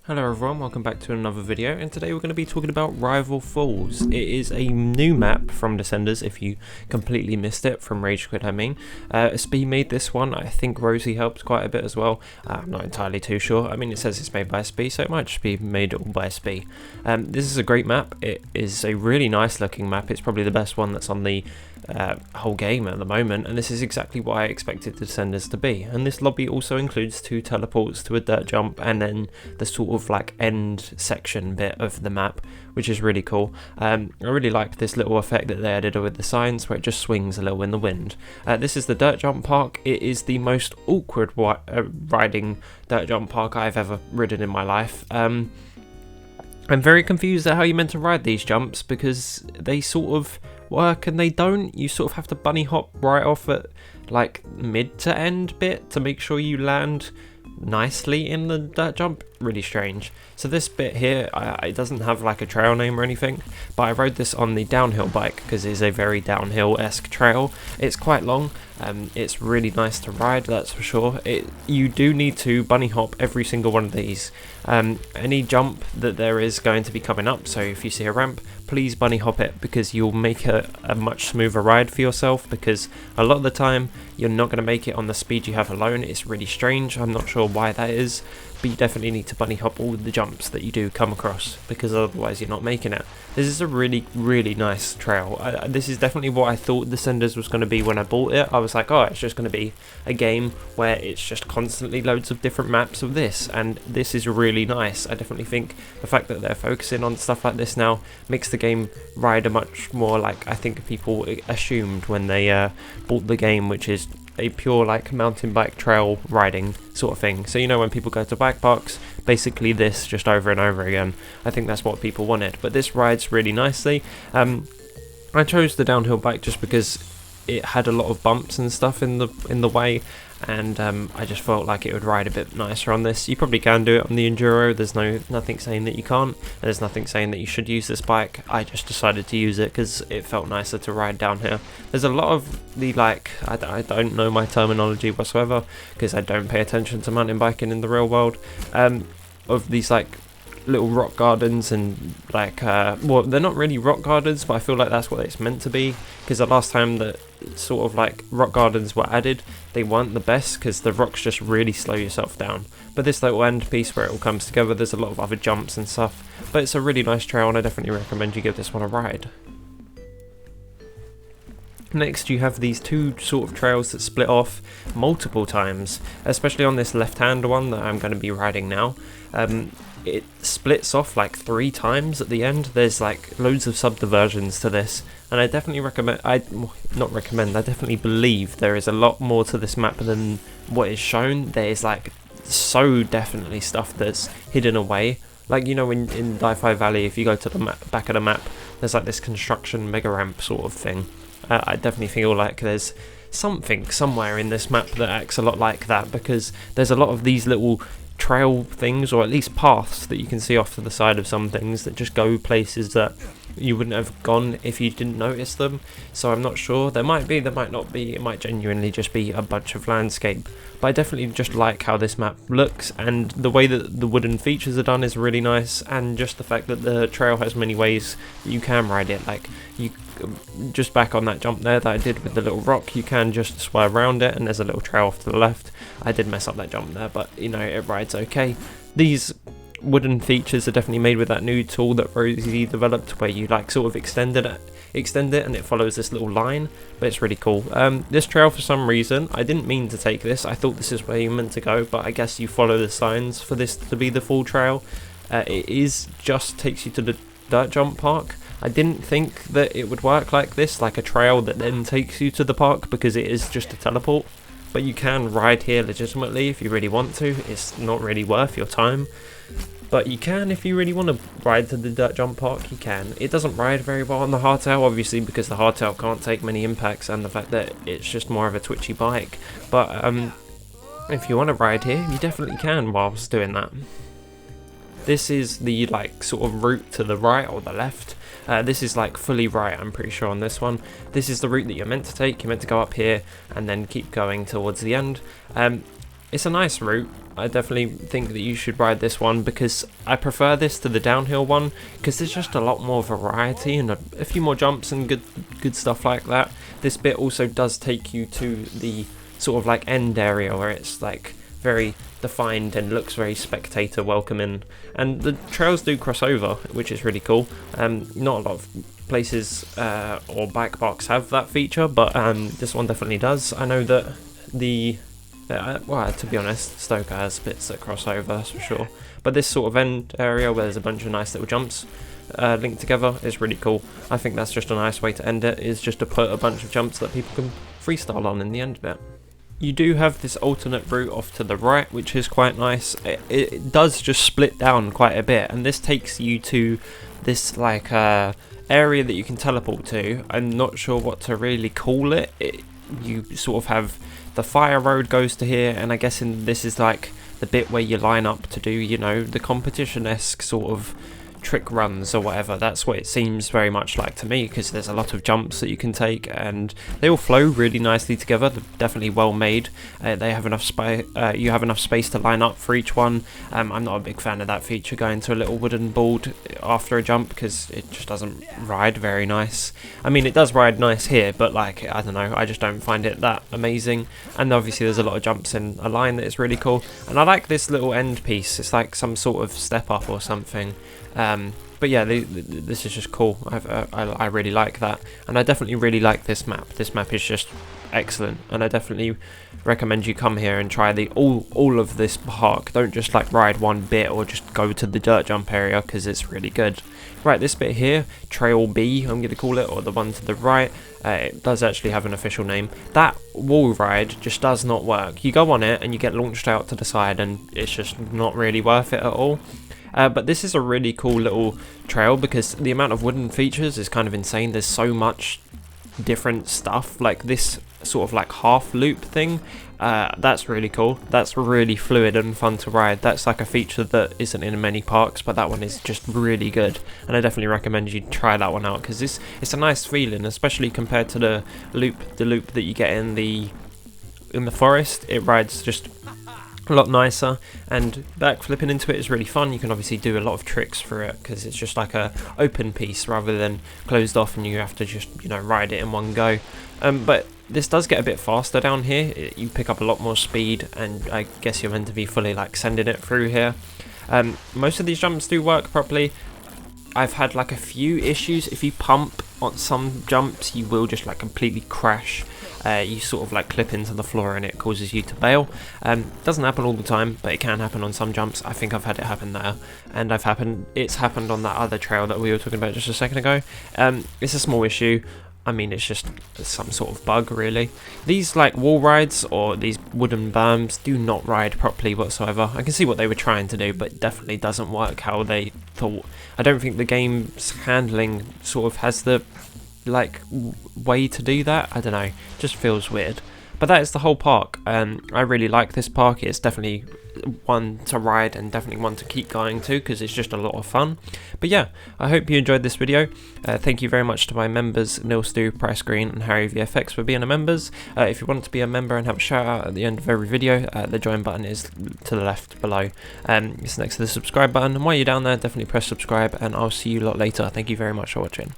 Hello everyone, welcome back to another video, and today we're going to be talking about Rival Falls. It is a new map from Descenders, if you completely missed it, from Rage Quit I mean. SB made this one. I think Rosie helped quite a bit as well. I'm not entirely too sure. I mean, it says it's made by SB, so it might just be made all by SB. This is a great map. It is a really nice looking map. It's probably the best one that's on the whole game at the moment, and this is exactly what I expected the Descenders to be. And this lobby also includes 2 teleports to a dirt jump, and then the sort of like end section bit of the map, which is really cool. I really like this little effect that they added with the signs where it just swings a little in the wind. This is the dirt jump park. It is the most awkward riding dirt jump park I've ever ridden in my life. I'm very confused at how you're meant to ride these jumps, because they sort of work and they don't. You sort of have to bunny hop right off at like mid to end bit to make sure you land nicely in the dirt jump. Really strange. So this bit here, it doesn't have like a trail name or anything, but I rode this on the downhill bike because it's a very downhill-esque trail. It's quite long. It's really nice to ride, that's for sure. You do need to bunny hop every single one of these. Any jump that there is going to be coming up, so if you see a ramp, please bunny hop it, because you'll make a much smoother ride for yourself, because a lot of the time you're not going to make it on the speed you have alone. It's really strange. I'm not sure why that is, but you definitely need to bunny hop all the jumps that you do come across, because otherwise you're not making it. This is a really nice trail. This is definitely what I thought Descenders was going to be when I bought it. I was like, oh, it's just going to be a game where it's just constantly loads of different maps of this, and this is really nice. I definitely think the fact that they're focusing on stuff like this now makes the game ride a much more like I think people assumed when they bought the game, which is a pure like mountain bike trail riding sort of thing. So you know, when people go to bike parks, basically this just over and over again. I think that's what people wanted, but this rides really nicely. I chose the downhill bike just because it had a lot of bumps and stuff in the way, and I just felt like it would ride a bit nicer on this. You probably can do it on the Enduro. There's nothing saying that you can't, and there's nothing saying that you should use this bike. I just decided to use it because it felt nicer to ride down here. There's a lot of the like, I don't know my terminology whatsoever because I don't pay attention to mountain biking in the real world, of these like little rock gardens and like well, they're not really rock gardens, but I feel like that's what it's meant to be, because the last time that sort of like rock gardens were added, they weren't the best because the rocks just really slow yourself down. But this little end piece where it all comes together, there's a lot of other jumps and stuff, but it's a really nice trail, and I definitely recommend you give this one a ride. Next, you have these 2 sort of trails that split off multiple times, especially on this left-hand one that I'm going to be riding now. It splits off like 3 times at the end. There's like loads of subdivisions to this, and I definitely recommend, I definitely believe there is a lot more to this map than what is shown. There's like so definitely stuff that's hidden away. Like, you know, in Di-Fi Valley, if you go to the back of the map, there's like this construction mega ramp sort of thing. I definitely feel like there's something somewhere in this map that acts a lot like that, because there's a lot of these little trail things, or at least paths that you can see off to the side of some things that just go places that you wouldn't have gone if you didn't notice them. So I'm not sure. There might be, there might not be. It might genuinely just be a bunch of landscape. But I definitely just like how this map looks, and the way that the wooden features are done is really nice, and just the fact that the trail has many ways that you can ride it. Like, you just back on that jump there that I did with the little rock, you can just swerve around it, and there's a little trail off to the left. I did mess up that jump there, but you know, it rides okay. These wooden features are definitely made with that new tool that Rosie developed, where you like sort of extend it and it follows this little line, but it's really cool. This trail, for some reason, I didn't mean to take this. I thought this is where you're meant to go, but I guess you follow the signs for this to be the full trail. It is just takes you to the dirt jump park. I didn't think that it would work like this, like a trail that then takes you to the park, because it is just a teleport. But you can ride here legitimately if you really want to. It's not really worth your time, but you can if you really want to ride to the dirt jump park. You can. It doesn't ride very well on the hardtail, obviously, because the hardtail can't take many impacts, and the fact that it's just more of a twitchy bike. But if you want to ride here, you definitely can whilst doing that. This is the like sort of route to the right or the left. This is like fully right, I'm pretty sure, on this one. This is the route that you're meant to take. You're meant to go up here and then keep going towards the end. it's a nice route. I definitely think that you should ride this one because I prefer this to the downhill one because there's just a lot more variety and a few more jumps and good stuff like that. This bit also does take you to the sort of like end area where it's like very defined and looks very spectator welcoming, and the trails do cross over, which is really cool. Not a lot of places or bike parks have that feature, but this one definitely does. I know that the well, to be honest, Stoker has bits that cross over, that's for sure. But this sort of end area where there's a bunch of nice little jumps linked together is really cool. I think that's just a nice way to end it, is just to put a bunch of jumps that people can freestyle on in the end bit. You do have this alternate route off to the right, which is quite nice. It does just split down quite a bit, and this takes you to this like area that you can teleport to. I'm not sure what to really call it. You sort of have the fire road goes to here, and I guess this is like the bit where you line up to do, you know, the competition-esque sort of trick runs or whatever. That's what it seems very much like to me, because there's a lot of jumps that you can take and they all flow really nicely together. They're definitely well made. They have enough space. You have enough space to line up for each one. I'm not a big fan of that feature, going to a little wooden board after a jump, because it just doesn't ride very nice. I mean, it does ride nice here, but like, I don't know, I just don't find it that amazing. And obviously there's a lot of jumps in a line that is really cool, and I like this little end piece. It's like some sort of step up or something. But yeah, this is just cool. I really like that, and I definitely really like this map. This map is just excellent, and I definitely recommend you come here and try all of this park. Don't just like ride one bit or just go to the dirt jump area, because it's really good. Right, this bit here, Trail B, I'm going to call it, or the one to the right, it does actually have an official name. That wall ride just does not work. You go on it and you get launched out to the side, and it's just not really worth it at all. But this is a really cool little trail, because the amount of wooden features is kind of insane. There's so much different stuff, like this sort of like half loop thing. That's really cool. That's really fluid and fun to ride. That's like a feature that isn't in many parks, but that one is just really good, and I definitely recommend you try that one out, because it's a nice feeling, especially compared to the loop that you get in the forest. It rides just a lot nicer, and backflipping into it is really fun. You can obviously do a lot of tricks for it, because it's just like a open piece rather than closed off, and you have to just, you know, ride it in one go. But this does get a bit faster down here. You pick up a lot more speed, and I guess you're meant to be fully like sending it through here. Most of these jumps do work properly. I've had like a few issues. If you pump on some jumps, you will just like completely crash. You sort of like clip into the floor and it causes you to bail. Doesn't happen all the time, but it can happen on some jumps. I think I've had it happen there, and it's happened on that other trail that we were talking about just a second ago. It's a small issue. I mean, it's just some sort of bug, really. These like wall rides or these wooden berms do not ride properly whatsoever. I can see what they were trying to do, but it definitely doesn't work how they thought. I don't think the game's handling sort of has the like way to do that. I don't know, just feels weird. But that is the whole park. I really like this park. It's definitely one to ride and definitely one to keep going to, because it's just a lot of fun. But yeah, I hope you enjoyed this video. Thank you very much to my members, Neil Stu, Price Green and Harry VFX, for being a members. If you want to be a member and have a shout out at the end of every video, the join button is to the left below. It's next to the subscribe button, and while you're down there, definitely press subscribe, and I'll see you a lot later. Thank you very much for watching.